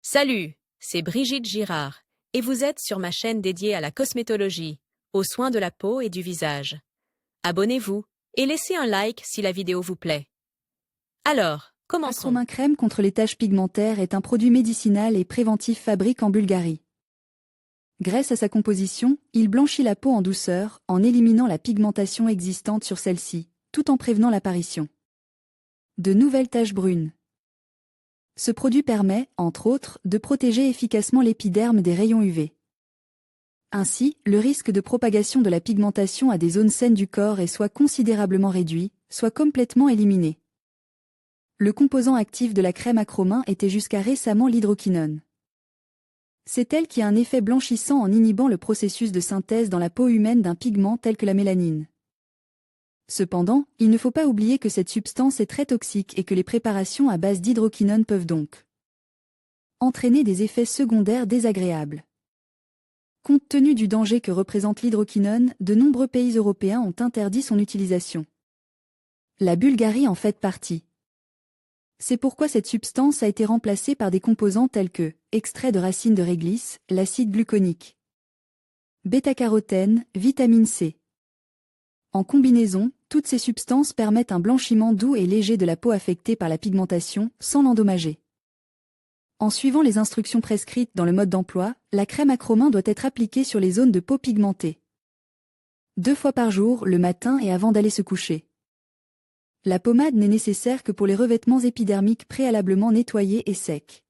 Salut, c'est Brigitte Girard, et vous êtes sur ma chaîne dédiée à la cosmétologie, aux soins de la peau et du visage. Abonnez-vous et laissez un like si la vidéo vous plaît. Alors, commençons. Acromin crème contre les taches pigmentaires est un produit médicinal et préventif fabriqué en Bulgarie. Grâce à sa composition, il blanchit la peau en douceur, en éliminant la pigmentation existante sur celle-ci, tout en prévenant l'apparition de nouvelles taches brunes. Ce produit permet, entre autres, de protéger efficacement l'épiderme des rayons UV. Ainsi, le risque de propagation de la pigmentation à des zones saines du corps est soit considérablement réduit, soit complètement éliminé. Le composant actif de la crème Acromin était jusqu'à récemment l'hydroquinone. C'est elle qui a un effet blanchissant en inhibant le processus de synthèse dans la peau humaine d'un pigment tel que la mélanine. Cependant, il ne faut pas oublier que cette substance est très toxique et que les préparations à base d'hydroquinone peuvent donc entraîner des effets secondaires désagréables. Compte tenu du danger que représente l'hydroquinone, de nombreux pays européens ont interdit son utilisation. La Bulgarie en fait partie. C'est pourquoi cette substance a été remplacée par des composants tels que extrait de racines de réglisse, l'acide gluconique, bêta-carotène, vitamine C. En combinaison, toutes ces substances permettent un blanchiment doux et léger de la peau affectée par la pigmentation, sans l'endommager. En suivant les instructions prescrites dans le mode d'emploi, la crème Acromin doit être appliquée sur les zones de peau pigmentées 2 fois par jour, le matin et avant d'aller se coucher. La pommade n'est nécessaire que pour les revêtements épidermiques préalablement nettoyés et secs.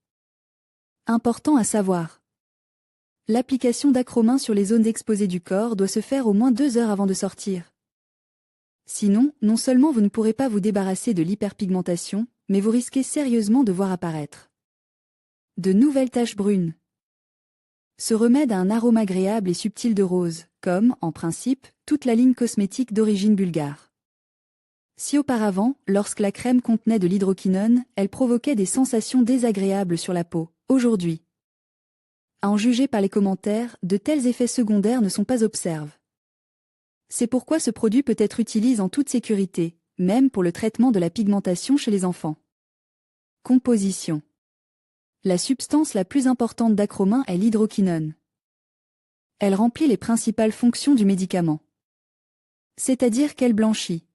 Important à savoir. L'application d'Acromin sur les zones exposées du corps doit se faire au moins 2 heures avant de sortir. Sinon, non seulement vous ne pourrez pas vous débarrasser de l'hyperpigmentation, mais vous risquez sérieusement de voir apparaître de nouvelles taches brunes. Ce remède a un arôme agréable et subtil de rose, comme, en principe, toute la ligne cosmétique d'origine bulgare. Si auparavant, lorsque la crème contenait de l'hydroquinone, elle provoquait des sensations désagréables sur la peau, aujourd'hui, à en juger par les commentaires, de tels effets secondaires ne sont pas observés. C'est pourquoi ce produit peut être utilisé en toute sécurité, même pour le traitement de la pigmentation chez les enfants. Composition. La substance la plus importante d'Acromin est l'hydroquinone. Elle remplit les principales fonctions du médicament. C'est-à-dire qu'elle blanchit.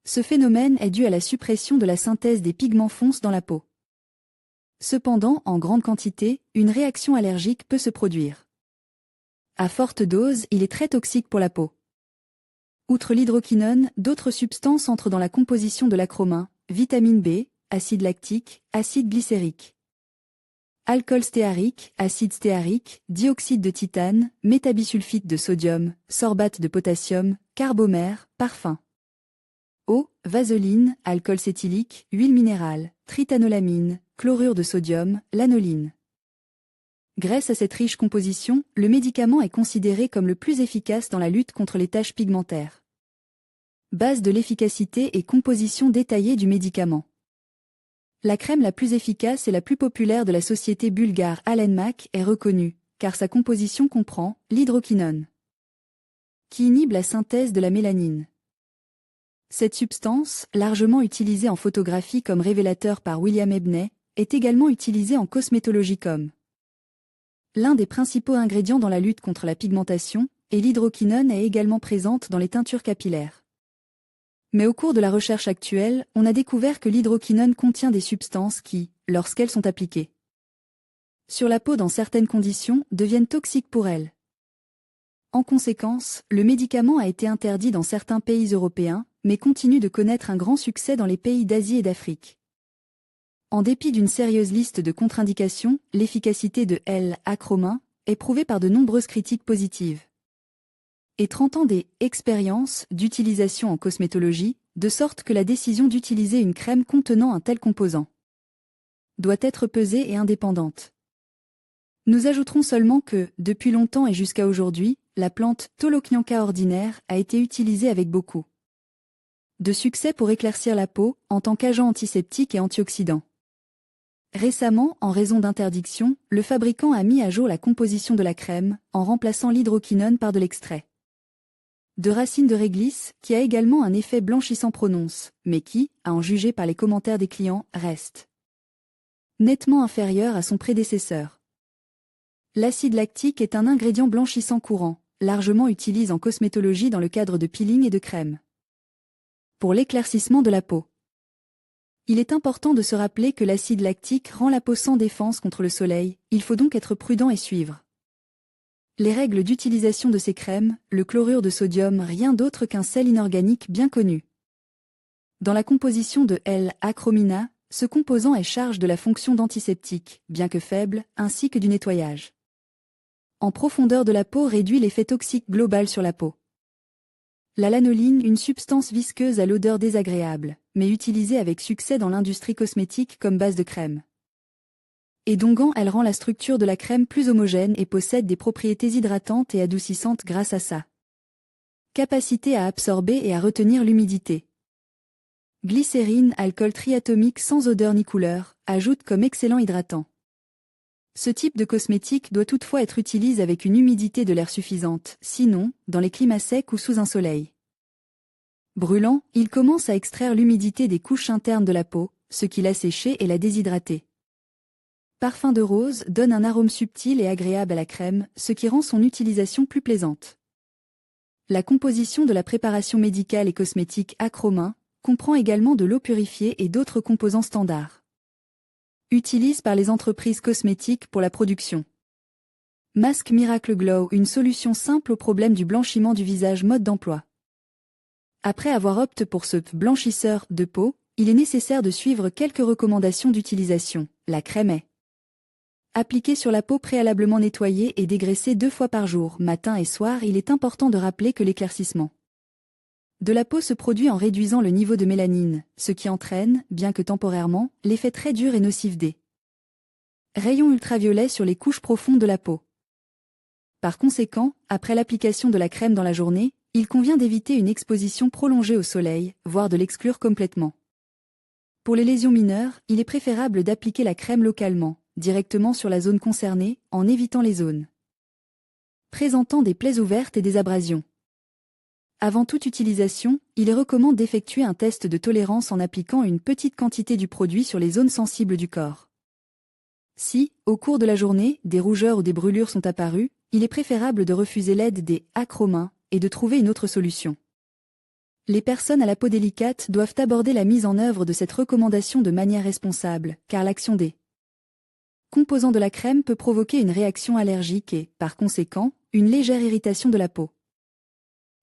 Ce phénomène est dû à la suppression de la synthèse des pigments fonces dans la peau. Cependant, en grande quantité, une réaction allergique peut se produire. À forte dose, il est très toxique pour la peau. Outre l'hydroquinone, d'autres substances entrent dans la composition de l'Acromin, vitamine B, acide lactique, acide glycérique, alcool stéarique, acide stéarique, dioxyde de titane, métabisulfite de sodium, sorbate de potassium, carbomère, parfum, eau, vaseline, alcool cétylique, huile minérale, tritanolamine, chlorure de sodium, lanoline. Grâce à cette riche composition, le médicament est considéré comme le plus efficace dans la lutte contre les taches pigmentaires. Base de l'efficacité et composition détaillée du médicament. La crème la plus efficace et la plus populaire de la société bulgare Allenmac est reconnue, car sa composition comprend l'hydroquinone, qui inhibe la synthèse de la mélanine. Cette substance, largement utilisée en photographie comme révélateur par William Ebney, est également utilisée en cosmétologie comme l'un des principaux ingrédients dans la lutte contre la pigmentation, et l'hydroquinone est également présente dans les teintures capillaires. Mais au cours de la recherche actuelle, on a découvert que l'hydroquinone contient des substances qui, lorsqu'elles sont appliquées sur la peau dans certaines conditions, deviennent toxiques pour elle. En conséquence, le médicament a été interdit dans certains pays européens, mais continue de connaître un grand succès dans les pays d'Asie et d'Afrique. En dépit d'une sérieuse liste de contre-indications, l'efficacité de l'Acromin est prouvée par de nombreuses critiques positives. Et 30 ans d'expérience d'utilisation en cosmétologie, de sorte que la décision d'utiliser une crème contenant un tel composant doit être pesée et indépendante. Nous ajouterons seulement que, depuis longtemps et jusqu'à aujourd'hui, la plante Tolocnianca ordinaire a été utilisée avec beaucoup de succès pour éclaircir la peau, en tant qu'agent antiseptique et antioxydant. Récemment, en raison d'interdiction, le fabricant a mis à jour la composition de la crème, en remplaçant l'hydroquinone par de l'extrait de racines de réglisse, qui a également un effet blanchissant prononce, mais qui, à en juger par les commentaires des clients, reste nettement inférieur à son prédécesseur. L'acide lactique est un ingrédient blanchissant courant, largement utilisé en cosmétologie dans le cadre de peeling et de crème. Pour l'éclaircissement de la peau. Il est important de se rappeler que l'acide lactique rend la peau sans défense contre le soleil, il faut donc être prudent et suivre les règles d'utilisation de ces crèmes. Le chlorure de sodium, rien d'autre qu'un sel inorganique bien connu. Dans la composition de L-acromina, ce composant est chargé de la fonction d'antiseptique, bien que faible, ainsi que du nettoyage en profondeur de la peau réduit l'effet toxique global sur la peau. La lanoline, une substance visqueuse à l'odeur désagréable, mais utilisée avec succès dans l'industrie cosmétique comme base de crème. Et donc elle rend la structure de la crème plus homogène et possède des propriétés hydratantes et adoucissantes grâce à sa capacité à absorber et à retenir l'humidité. Glycérine, alcool triatomique sans odeur ni couleur, ajoute comme excellent hydratant. Ce type de cosmétique doit toutefois être utilisé avec une humidité de l'air suffisante, sinon, dans les climats secs ou sous un soleil brûlant, il commence à extraire l'humidité des couches internes de la peau, ce qui l'a séchée et l'a déshydratée. Parfum de rose donne un arôme subtil et agréable à la crème, ce qui rend son utilisation plus plaisante. La composition de la préparation médicale et cosmétique Acromin comprend également de l'eau purifiée et d'autres composants standards. Utilise par les entreprises cosmétiques pour la production. Masque Miracle Glow, une solution simple au problème du blanchiment du visage. Mode d'emploi. Après avoir opté pour ce blanchisseur de peau, il est nécessaire de suivre quelques recommandations d'utilisation. La crème est appliquée sur la peau préalablement nettoyée et dégraissée 2 fois par jour, matin et soir. Il est important de rappeler que l'éclaircissement de la peau se produit en réduisant le niveau de mélanine, ce qui entraîne, bien que temporairement, l'effet très dur et nocif des rayons ultraviolets sur les couches profondes de la peau. Par conséquent, après l'application de la crème dans la journée, il convient d'éviter une exposition prolongée au soleil, voire de l'exclure complètement. Pour les lésions mineures, il est préférable d'appliquer la crème localement, directement sur la zone concernée, en évitant les zones présentant des plaies ouvertes et des abrasions. Avant toute utilisation, il est recommandé d'effectuer un test de tolérance en appliquant une petite quantité du produit sur les zones sensibles du corps. Si, au cours de la journée, des rougeurs ou des brûlures sont apparues, il est préférable de refuser l'aide des Acromin et de trouver une autre solution. Les personnes à la peau délicate doivent aborder la mise en œuvre de cette recommandation de manière responsable, car l'action des composants de la crème peut provoquer une réaction allergique et, par conséquent, une légère irritation de la peau.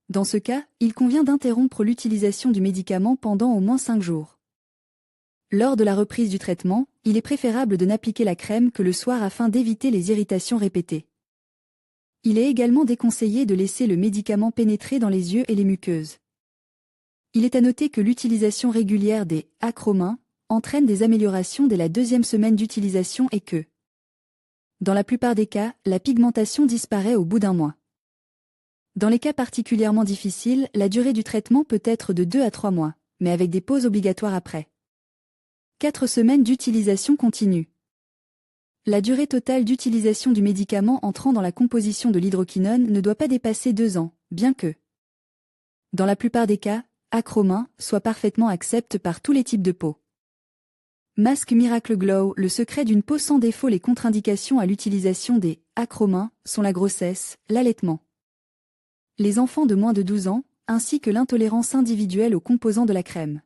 Dans ce cas, il convient d'interrompre l'utilisation du médicament pendant au moins 5 jours. Lors de la reprise du traitement, il est préférable de n'appliquer la crème que le soir afin d'éviter les irritations répétées. Il est également déconseillé de laisser le médicament pénétrer dans les yeux et les muqueuses. Il est à noter que l'utilisation régulière des Acromin entraîne des améliorations dès la 2e semaine d'utilisation et que, dans la plupart des cas, la pigmentation disparaît au bout d'un mois. Dans les cas particulièrement difficiles, la durée du traitement peut être de 2 à 3 mois, mais avec des pauses obligatoires après 4 semaines d'utilisation continue. La durée totale d'utilisation du médicament entrant dans la composition de l'hydroquinone ne doit pas dépasser 2 ans, bien que, dans la plupart des cas, Acromin soit parfaitement accepté par tous les types de peau. Masque Miracle Glow, le secret d'une peau sans défaut. Les contre-indications à l'utilisation des Acromin sont la grossesse, l'allaitement, les enfants de moins de 12 ans, ainsi que l'intolérance individuelle aux composants de la crème.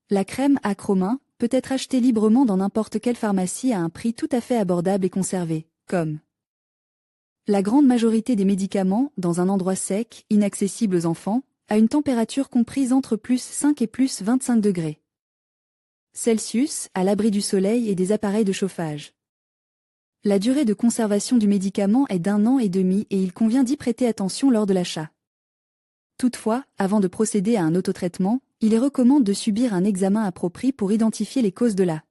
La crème Acromin peut être achetée librement dans n'importe quelle pharmacie à un prix tout à fait abordable et conservé, comme la grande majorité des médicaments, dans un endroit sec, inaccessible aux enfants, à une température comprise entre +5 et +25 degrés Celsius, à l'abri du soleil et des appareils de chauffage. La durée de conservation du médicament est d'1 an et demi et il convient d'y prêter attention lors de l'achat. Toutefois, avant de procéder à un autotraitement, il est recommandé de subir un examen approprié pour identifier les causes de la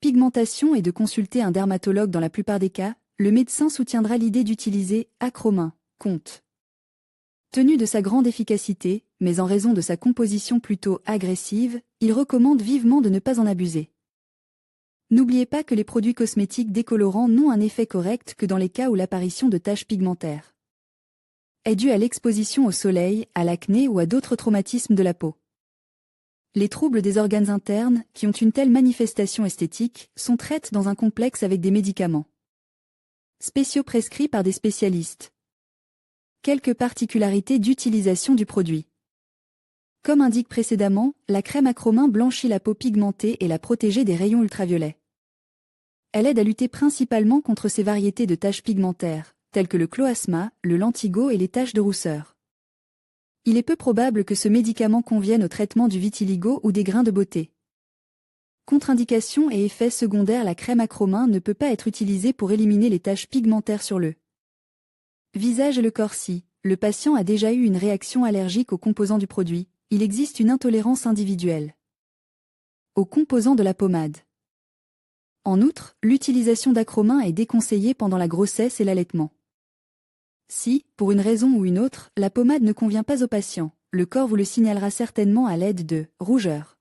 pigmentation et de consulter un dermatologue. Dans la plupart des cas, le médecin soutiendra l'idée d'utiliser Acromin, compte tenu de sa grande efficacité, mais en raison de sa composition plutôt agressive, il recommande vivement de ne pas en abuser. N'oubliez pas que les produits cosmétiques décolorants n'ont un effet correct que dans les cas où l'apparition de taches pigmentaires est due à l'exposition au soleil, à l'acné ou à d'autres traumatismes de la peau. Les troubles des organes internes, qui ont une telle manifestation esthétique, sont traités dans un complexe avec des médicaments spéciaux prescrits par des spécialistes. Quelques particularités d'utilisation du produit. Comme indiqué précédemment, la crème Acromin blanchit la peau pigmentée et la protège des rayons ultraviolets. Elle aide à lutter principalement contre ces variétés de taches pigmentaires, telles que le chloasma, le lentigo et les taches de rousseur. Il est peu probable que ce médicament convienne au traitement du vitiligo ou des grains de beauté. Contre-indications et effets secondaires. La crème Acromin ne peut pas être utilisée pour éliminer les taches pigmentaires sur le visage et le corps. Si le patient a déjà eu une réaction allergique aux composants du produit, il existe une intolérance individuelle aux composants de la pommade. En outre, l'utilisation d'Acromin est déconseillée pendant la grossesse et l'allaitement. Si, pour une raison ou une autre, la pommade ne convient pas au patient, le corps vous le signalera certainement à l'aide de rougeurs,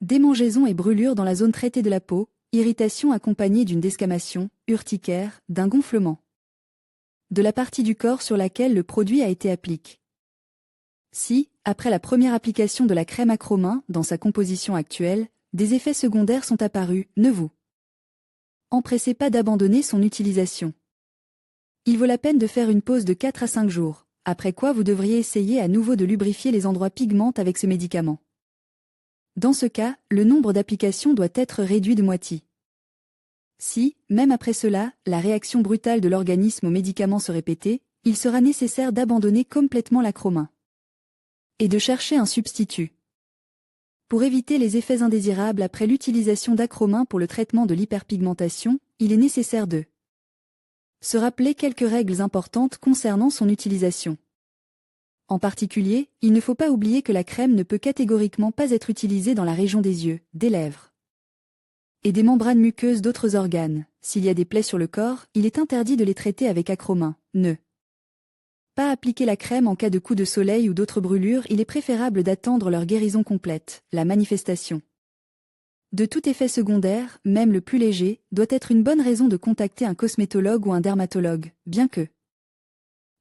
démangeaisons et brûlures dans la zone traitée de la peau, irritation accompagnée d'une desquamation, urticaire, d'un gonflement de la partie du corps sur laquelle le produit a été appliqué. Si, après la première application de la crème Acromin, dans sa composition actuelle, des effets secondaires sont apparus, ne vous empressez pas d'abandonner son utilisation. Il vaut la peine de faire une pause de 4 à 5 jours, après quoi vous devriez essayer à nouveau de lubrifier les endroits pigmentés avec ce médicament. Dans ce cas, le nombre d'applications doit être réduit de moitié. Si, même après cela, la réaction brutale de l'organisme au médicament se répétait, il sera nécessaire d'abandonner complètement l'Acromin et de chercher un substitut. Pour éviter les effets indésirables après l'utilisation d'Acromin pour le traitement de l'hyperpigmentation, il est nécessaire de se rappeler quelques règles importantes concernant son utilisation. En particulier, il ne faut pas oublier que la crème ne peut catégoriquement pas être utilisée dans la région des yeux, des lèvres et des membranes muqueuses d'autres organes. S'il y a des plaies sur le corps, il est interdit de les traiter avec Acromin. Ne pas appliquer la crème en cas de coup de soleil ou d'autres brûlures. Il est préférable d'attendre leur guérison complète. La manifestation de tout effet secondaire, même le plus léger, doit être une bonne raison de contacter un cosmétologue ou un dermatologue. Bien que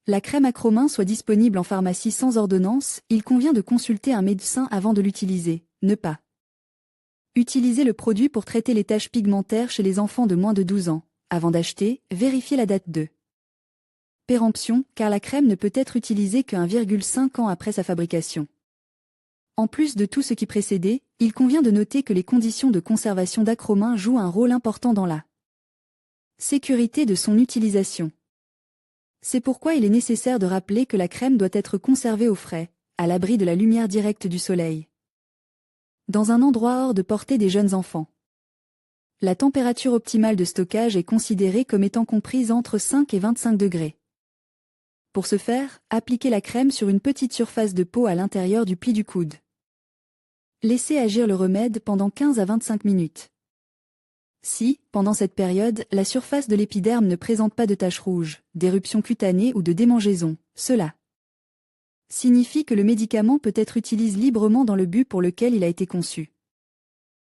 la crème Acromin soit disponible en pharmacie sans ordonnance, il convient de consulter un médecin avant de l'utiliser. Ne pas utiliser le produit pour traiter les taches pigmentaires chez les enfants de moins de 12 ans. Avant d'acheter, vérifiez la date de péremption, car la crème ne peut être utilisée que 1,5 ans après sa fabrication. En plus de tout ce qui précédait, il convient de noter que les conditions de conservation d'Acromin jouent un rôle important dans la sécurité de son utilisation. C'est pourquoi il est nécessaire de rappeler que la crème doit être conservée au frais, à l'abri de la lumière directe du soleil, dans un endroit hors de portée des jeunes enfants. La température optimale de stockage est considérée comme étant comprise entre 5 et 25 degrés. Pour ce faire, appliquez la crème sur une petite surface de peau à l'intérieur du pli du coude. Laissez agir le remède pendant 15 à 25 minutes. Si, pendant cette période, la surface de l'épiderme ne présente pas de taches rouges, d'éruptions cutanées ou de démangeaisons, cela signifie que le médicament peut être utilisé librement dans le but pour lequel il a été conçu.